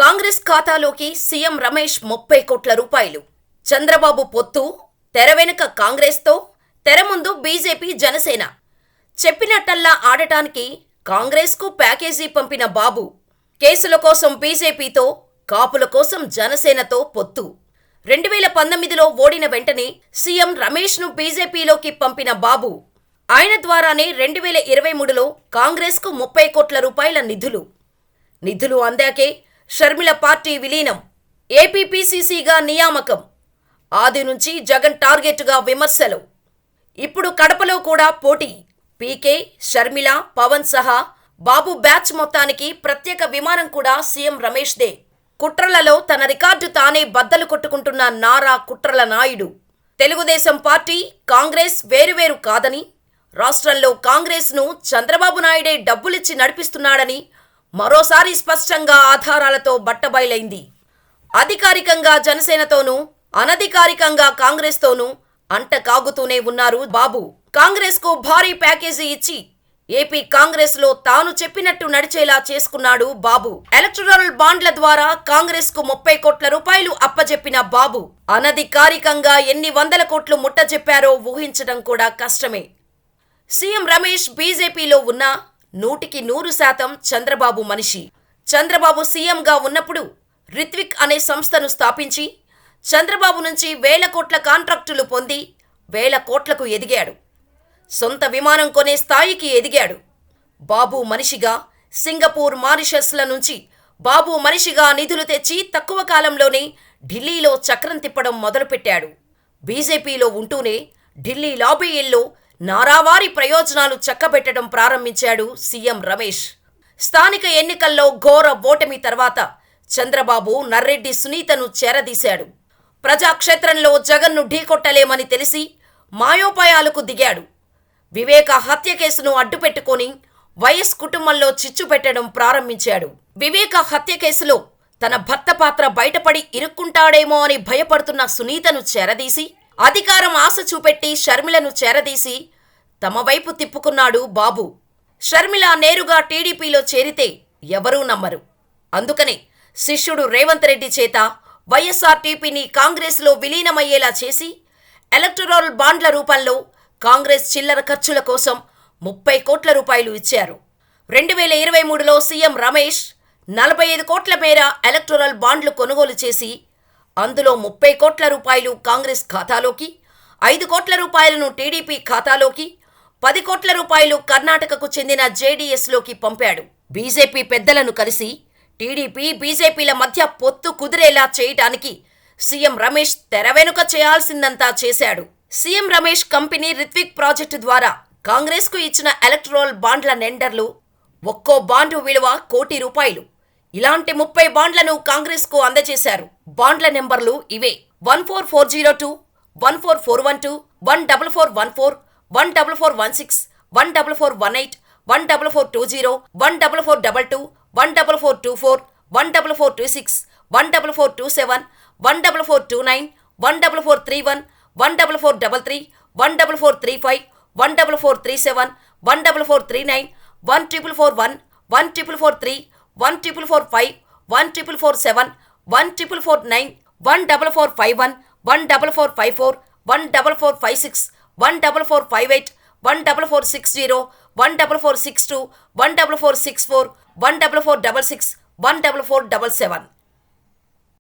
కాంగ్రెస్ ఖాతాలోకి సీఎం రమేష్ 30 కోట్ల రూపాయలు. చంద్రబాబు పొత్తు, తెర వెనుక కాంగ్రెస్తో, తెర ముందు బీజేపీ జనసేన. చెప్పినట్టల్లా ఆడటానికి కాంగ్రెస్కు ప్యాకేజీ పంపిన బాబు. కేసుల కోసం బీజేపీతో, కాపుల కోసం జనసేనతో పొత్తు. 2019లో ఓడిన వెంటనే సీఎం రమేష్ను బీజేపీలోకి పంపిన బాబు. ఆయన ద్వారానే 2023లో కాంగ్రెస్కు 30 కోట్ల రూపాయల నిధులు అందాకే షర్మిల పార్టీ విలీనం, ఏపీపీసీసీగా నియామకం. ఆది నుంచి జగన్ టార్గెట్గా విమర్శలు. ఇప్పుడు కడపలో కూడా పోటీ. పీకే, షర్మిల, పవన్ సహా బాబు బ్యాచ్ మొత్తానికి ప్రత్యేక విమానం కూడా సీఎం రమేష్దే. కుట్రలలో తన రికార్డు తానే బద్దలు కొట్టుకుంటున్న నారా కుట్రల నాయుడు. తెలుగుదేశం పార్టీ, కాంగ్రెస్ వేరువేరు కాదని, రాష్ట్రంలో కాంగ్రెస్ను చంద్రబాబు నాయుడే డబ్బులిచ్చి నడిపిస్తున్నాడని మరోసారి స్పష్టంగా ఆధారాలతో బట్టబయలైంది. అధికారికంగా జనసేనతోనూ, అనధికారికంగా కాంగ్రెస్తోనూ అంట కాగుతూనే ఉన్నారు బాబు. కాంగ్రెస్కు భారీ ప్యాకేజీ ఇచ్చి ఏపీ కాంగ్రెస్లో తాను చెప్పినట్టు నడిచేలా చేసుకున్నాడు బాబు. ఎలక్టరల్ బాండ్ల ద్వారా కాంగ్రెస్కు 30 కోట్ల రూపాయలు అప్పజెప్పిన బాబు అనధికారికంగా ఎన్ని వందల కోట్లు ముట్టజెప్పారో ఊహించడం కూడా కష్టమే. సీఎం రమేష్ బీజేపీలో ఉన్న 100% చంద్రబాబు మనిషి. చంద్రబాబు సీఎంగా ఉన్నప్పుడు రిత్విక్ అనే సంస్థను స్థాపించి చంద్రబాబు నుంచి 1000 కోట్ల కాంట్రాక్టులు పొంది 1000 కోట్లకు ఎదిగాడు. సొంత విమానం కొనే స్థాయికి ఎదిగాడు. బాబు మనిషిగా సింగపూర్, మారిషస్ల నుంచి బాబు మనిషిగా నిధులు తెచ్చి తక్కువ కాలంలోనే ఢిల్లీలో చక్రం తిప్పడం మొదలుపెట్టాడు. బీజేపీలో ఉంటూనే ఢిల్లీ లాబీయిల్లో నారావారి ప్రయోజనాలు చక్కబెట్టడం ప్రారంభించాడు సీఎం రమేష్. స్థానిక ఎన్నికల్లో ఘోర ఓటమి తర్వాత చంద్రబాబు నర్రెడ్డి సునీతను చేరదీశాడు. ప్రజాక్షేత్రంలో జగన్ను ఢీకొట్టలేమని తెలిసి మాయోపాయాలకు దిగాడు. వివేక హత్య కేసును అడ్డుపెట్టుకొని వైఎస్ కుటుంబంలో చిచ్చు పెట్టడం ప్రారంభించాడు. వివేక హత్య కేసులో తన భర్త పాత్ర బయటపడి ఇరుక్కుంటాడేమో అని భయపడుతున్న సునీతను చేరదీసి, అధికారం ఆశ చూపెట్టి షర్మిలను చేరదీసి తమ వైపు తిప్పుకున్నాడు బాబు. షర్మిల నేరుగా టీడీపీలో చేరితే ఎవరూ నమ్మరు. అందుకనే శిష్యుడు రేవంత్ రెడ్డి చేత వైఎస్ఆర్టీపీని కాంగ్రెస్లో విలీనమయ్యేలా చేసి ఎలక్టరల్ బాండ్ల రూపంలో కాంగ్రెస్ చిల్లర ఖర్చుల కోసం 30 కోట్ల రూపాయలు ఇచ్చారు. 2023లో సీఎం రమేష్ 45 కోట్ల మేర ఎలక్టరల్ బాండ్లు కొనుగోలు చేసి అందులో 30 కోట్ల రూపాయలు కాంగ్రెస్ ఖాతాలోకి, 5 కోట్ల రూపాయలను టీడీపీ ఖాతాలోకి, 10 కోట్ల రూపాయలు కర్ణాటకకు చెందిన జేడీఎస్లోకి పంపాడు. బీజేపీ పెద్దలను కలిసి టీడీపీ, బీజేపీల మధ్య పొత్తు కుదిరేలా చేయటానికి సీఎం రమేష్ తెర వెనుక చేయాల్సిందంతా చేశాడు. CM Ramesh company Rithvik project ద్వారా కాంగ్రెస్కు ఇచ్చిన ఎలక్టరల్ బాండ్ల నెండర్లు. ఒక్కో బాండు విలువ ₹1 కోటి. ఇలాంటి 30 బాండ్లను కాంగ్రెస్కు అందజేశారు. బాండ్ల నెంబర్లు ఇవే: 14402, 14412, 14414, 14416, 14418, 14420, 14422, 14424, 14426, 14427, 14429, 14431, 14433, 14435, 14437, 14439, 14441, 14443, 14445, 14447, 14449, 14451, 14454, 14456, 14458, 14460, 14462, 14464, 14466, 14477.